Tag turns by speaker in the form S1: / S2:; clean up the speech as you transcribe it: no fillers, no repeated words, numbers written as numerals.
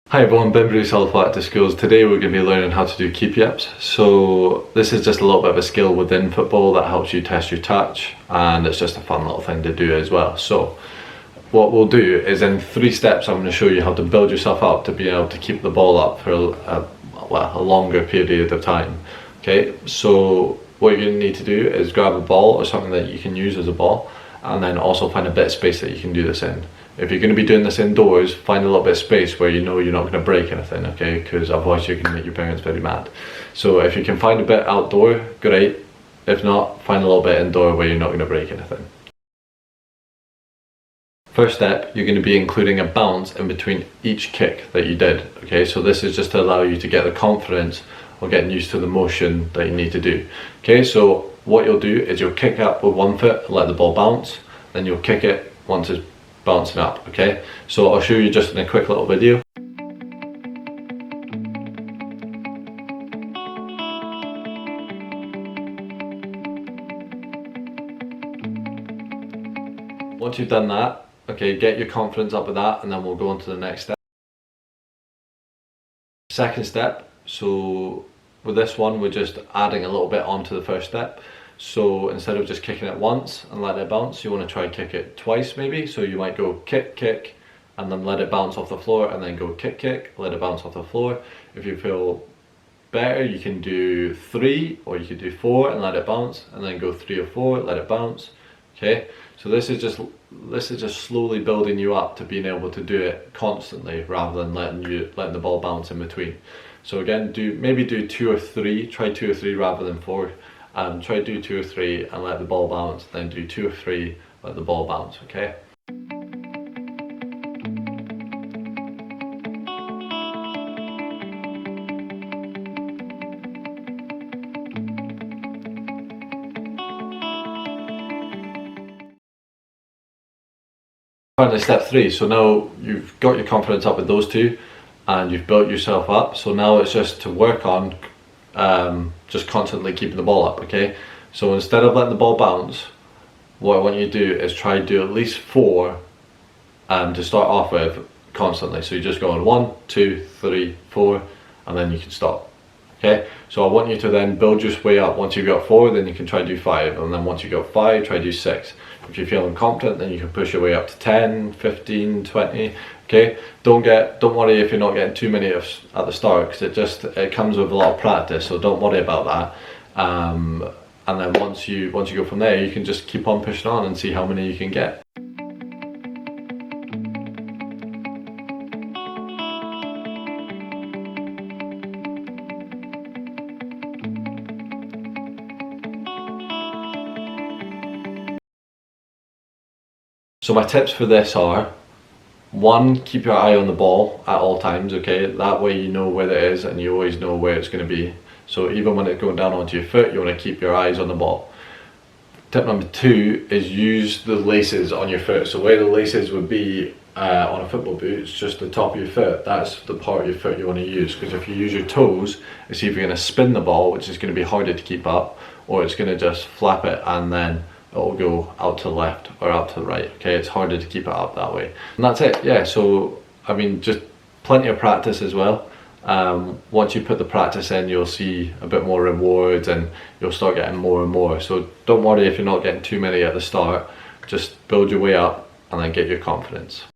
S1: Hi everyone, Ben Bruce, Flat to Schools. Today we're going to be learning how to do keepie ups. So this is just a little bit of a skill within football that helps you test your touch, and it's just a fun little thing to do as well. So what we'll do is in 3 steps I'm going to show you how to build yourself up to be able to keep the ball up for a longer period of time. Okay, so what you're going to need to do is grab a ball or something that you can use as a ball, and then also find a bit of space that you can do this in. If you're going to be doing this indoors, find a little bit of space where you know you're not going to break anything, okay? Because otherwise you're going to make your parents very mad. So if you can find a bit outdoor, great. If not, find a little bit indoor where you're not going to break anything. First step, you're going to be including a bounce in between each kick that you did, okay? So this is just to allow you to get the confidence of getting used to the motion that you need to do. Okay, so what you'll do is you'll kick up with one foot and let the ball bounce, then you'll kick it once it's bouncing up, okay? So I'll show you just in a quick little video. Once you've done that, okay, get your confidence up with that, and then we'll go on to the next step. Second step, so with this one we're just adding a little bit onto the first step. So instead of just kicking it once and letting it bounce, you want to try and kick it twice maybe. So you might go kick, kick, and then let it bounce off the floor, and then go kick, kick, let it bounce off the floor. If you feel better, you can do 3, or you could do 4 and let it bounce, and then go 3 or 4, let it bounce. Okay, so this is just slowly building you up to being able to do it constantly rather than letting the ball bounce in between. So again, maybe do 2 or 3, try 2 or 3 rather than 4. Try to do 2 or 3 and let the ball bounce, then do 2 or 3, let the ball bounce, okay? Finally, step 3, so now you've got your confidence up with those 2 and you've built yourself up, so now it's just to work on just constantly keeping the ball up, okay? So instead of letting the ball bounce, what I want you to do is try to do at least 4 to start off with constantly. So you just go on 1, 2, 3, 4, and then you can stop. Okay, so I want you to then build your way up. Once you've got 4, then you can try to do 5, and then once you've got 5, try to do 6. If you're feeling confident, then you can push your way up to 10, 15, 20. Okay, don't worry if you're not getting too many at the start, because it comes with a lot of practice. So don't worry about that. And then once you go from there, you can just keep on pushing on and see how many you can get. So my tips for this are: 1, keep your eye on the ball at all times, okay? That way you know where it is and you always know where it's going to be. So even when it's going down onto your foot, you want to keep your eyes on the ball. Tip number 2 is use the laces on your foot. So where the laces would be on a football boot, it's just the top of your foot. That's the part of your foot you want to use, because if you use your toes, it's either going to spin the ball, which is going to be harder to keep up, or it's going to just flap it and then it'll go out to the left or out to the right. Okay, it's harder to keep it up that way. And that's it, yeah. So I mean, just plenty of practice as well. Once you put the practice in, you'll see a bit more rewards and you'll start getting more and more. So don't worry if you're not getting too many at the start. Just build your way up and then get your confidence.